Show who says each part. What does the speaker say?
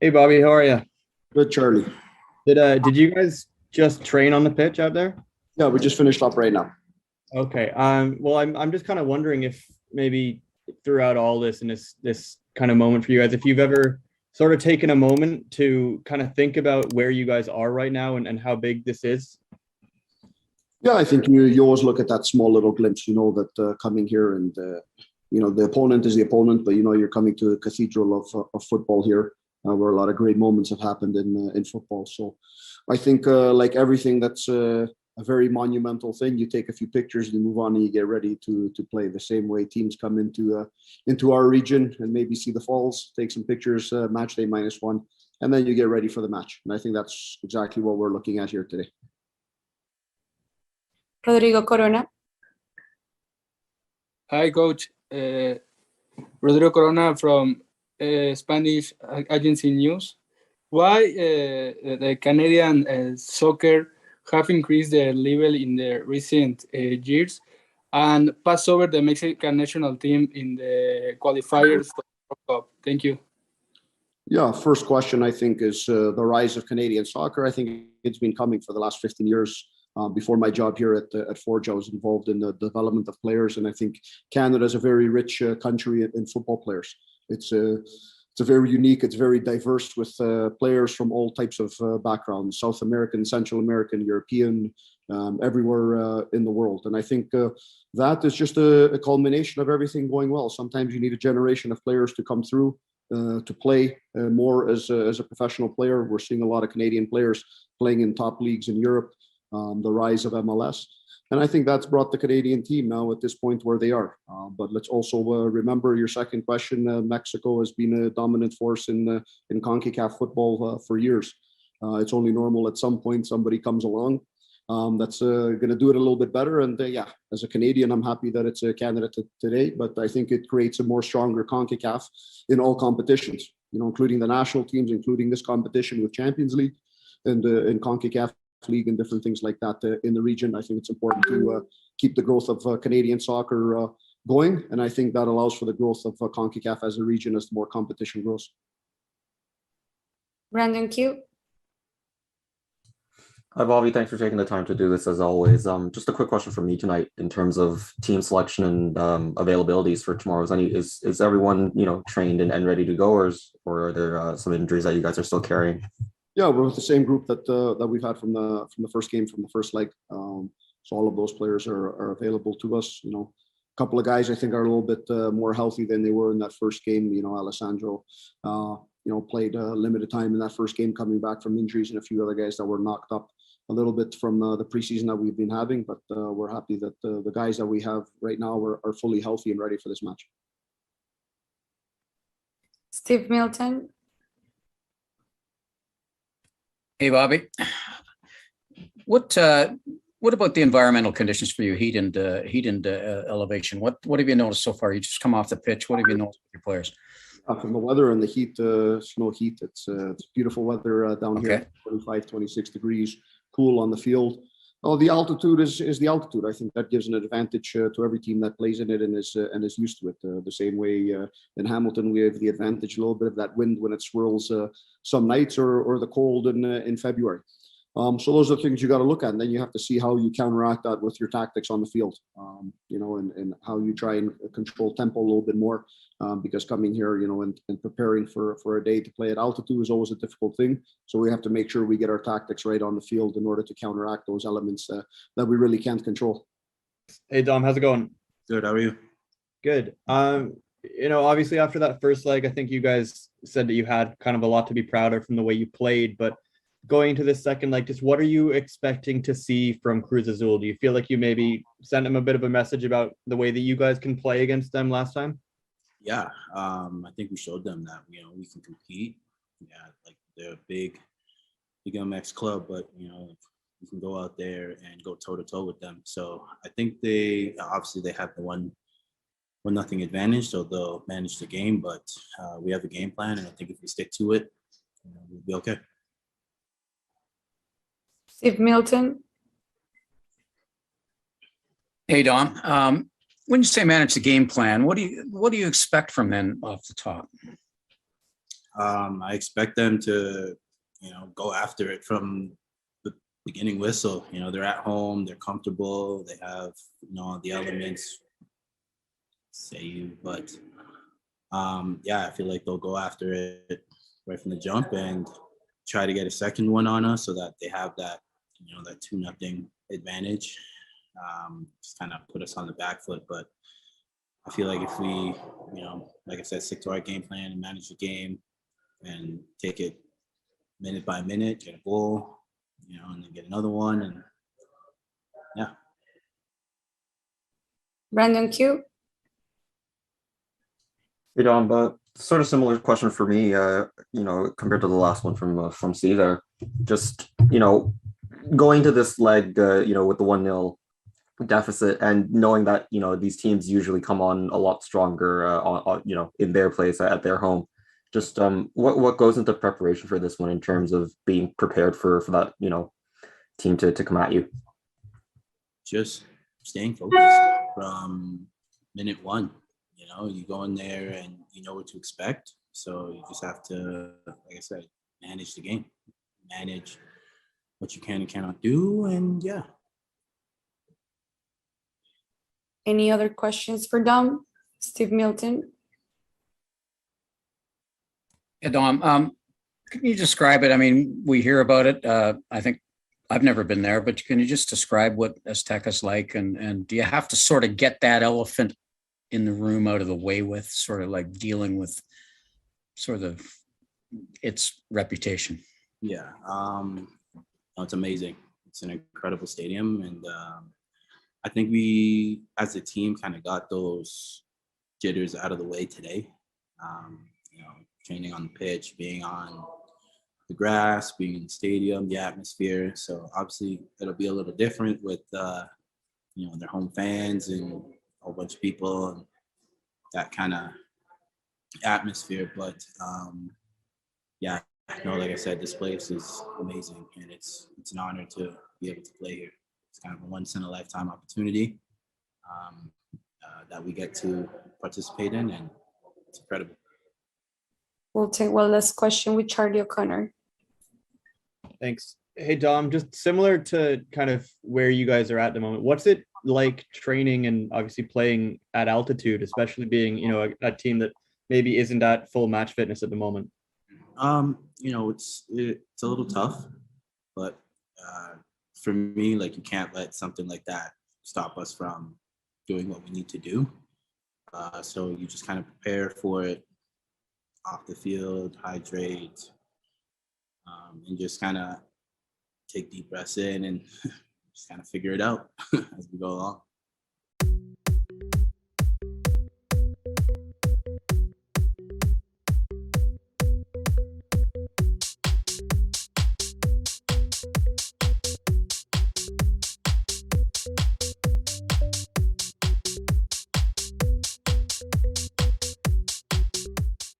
Speaker 1: Hey Bobby, how are you?
Speaker 2: Good, Charlie.
Speaker 1: Did you guys just train on the pitch out there?
Speaker 2: Yeah, we just finished up right now.
Speaker 1: Okay. Well, I'm just kind of wondering if maybe throughout all this and this kind of moment for you guys, if you've ever sort of taken a moment to kind of think about where you guys are right now and how big this is.
Speaker 2: Yeah, I think you always look at that small little glimpse, that coming here and, the opponent is the opponent, but, you're coming to the cathedral of football here, where a lot of great moments have happened in football. So I think like everything that's a very monumental thing, you take a few pictures, you move on, and you get ready to play. The same way teams come into our region and maybe see the falls, take some pictures, match day -1, and then you get ready for the match. And I think that's exactly what we're looking at here today.
Speaker 3: Rodrigo Corona.
Speaker 4: Hi, Coach. Rodrigo Corona from Spanish Agency News. Why the Canadian soccer have increased their level in the recent years and passed over the Mexican national team in the qualifiers for the World Cup? Thank you.
Speaker 2: Yeah, first question I think is the rise of Canadian soccer. I think it's been coming for the last 15 years. Before my job here at Forge, I was involved in the development of players, and I think Canada is a very rich country in football players. It's a very unique, it's very diverse with players from all types of backgrounds: South American, Central American, European, everywhere in the world. And I think that is just a culmination of everything going well. Sometimes you need a generation of players to come through to play more as a professional player. We're seeing a lot of Canadian players playing in top leagues in Europe. The rise of MLS. And I think that's brought the Canadian team now at this point where they are. But let's also remember your second question. Mexico has been a dominant force in Concacaf football for years. It's only normal at some point somebody comes along that's going to do it a little bit better. And yeah, as a Canadian, I'm happy that it's Canada today, but I think it creates a more stronger Concacaf in all competitions, including the national teams, including this competition with Champions League and in Concacaf League and different things like that in the region. I think it's important to keep the growth of Canadian soccer going, and I think that allows for the growth of CONCACAF as a region as more competition grows.
Speaker 3: Brandon Q.
Speaker 5: Hi, Bobby. Thanks for taking the time to do this as always. Just a quick question from me tonight in terms of team selection and availabilities for tomorrow's. Is everyone trained and ready to go, or are there some injuries that you guys are still carrying?
Speaker 2: Yeah, we're with the same group that we've had from the first game, from the first leg. So all of those players are available to us. A couple of guys I think are a little bit more healthy than they were in that first game. Alessandro, played limited time in that first game, coming back from injuries, and a few other guys that were knocked up a little bit from the preseason that we've been having. But we're happy that the guys that we have right now are fully healthy and ready for this match.
Speaker 3: Steve Milton.
Speaker 6: Hey, Bobby. What about the environmental conditions for you? Heat and elevation. What have you noticed so far? You just come off the pitch. What have you noticed with your players?
Speaker 2: From the weather and the heat, snow heat. It's beautiful weather down here. 25, 26 degrees, cool on the field. Oh, the altitude is the altitude. I think that gives an advantage to every team that plays in it and is used to it. The same way in Hamilton, we have the advantage a little bit of that wind when it swirls some nights or the cold in February. So those are the things you got to look at, and then you have to see how you counteract that with your tactics on the field, and how you try and control tempo a little bit more, because coming here, and preparing for a day to play at altitude is always a difficult thing. So we have to make sure we get our tactics right on the field in order to counteract those elements that we really can't control.
Speaker 1: Hey Dom, how's it going?
Speaker 7: Good. How are you?
Speaker 1: Good. Obviously after that first leg, I think you guys said that you had kind of a lot to be proud of from the way you played, but going to this second leg, just what are you expecting to see from Cruz Azul? Do you feel like you maybe sent them a bit of a message about the way that you guys can play against them last time?
Speaker 7: Yeah, I think we showed them that we can compete. Yeah, like they're a big MX club, but we can go out there and go toe to toe with them. So I think they obviously have the 1-0 advantage, so they'll manage the game. But we have a game plan, and I think if we stick to it, we'll be okay.
Speaker 3: Steve Milton.
Speaker 6: Hey, Dom. When you say manage the game plan, what do you expect from them off the top?
Speaker 7: I expect them to, go after it from the beginning whistle. They're at home, they're comfortable, they have, all the elements. But I feel like they'll go after it right from the jump and try to get a second one on us so that they have that, that 2-0 advantage. Just kind of put us on the back foot. But I feel like if we, like I said, stick to our game plan and manage the game and take it minute by minute, get a goal, and then get another one. And yeah.
Speaker 3: Brandon Q.
Speaker 5: Hey, Dom, but sort of similar question for me, compared to the last one from C there. Just, going to this leg, with the 1-0 deficit and knowing that, these teams usually come on a lot stronger, in their place at their home. Just what goes into preparation for this one in terms of being prepared for that, team to come at you?
Speaker 7: Just staying focused from minute one. You go in there and you know what to expect. So you just have to, like I said, manage the game, manage what you can and cannot do. And yeah.
Speaker 3: Any other questions for Dom? Steve Milton.
Speaker 6: Yeah, Dom, can you describe it? I mean, we hear about it. I think I've never been there, but can you just describe what Azteca's like? And do you have to sort of get that elephant in the room out of the way with, sort of like dealing with sort of its reputation?
Speaker 7: Yeah, it's amazing. It's an incredible stadium. And I think we, as a team, kind of got those jitters out of the way today. Training on the pitch, being on the grass, being in the stadium, the atmosphere. So obviously it'll be a little different with, their home fans and a whole bunch of people and that kind of atmosphere. But like I said, this place is amazing and it's an honor to be able to play here. It's kind of a once-in-a-lifetime opportunity that we get to participate in, and it's incredible.
Speaker 3: We'll take one last question with Charlie O'Connor.
Speaker 1: Thanks. Hey, Dom, just similar to kind of where you guys are at the moment, what's it like training and obviously playing at altitude, especially being, a team that maybe isn't at full match fitness at the moment?
Speaker 7: It's a little tough, but for me, like, you can't let something like that stop us from doing what we need to do. So you just kind of prepare for it off the field, hydrate, and just kind of take deep breaths in and just kind of figure it out as we go along.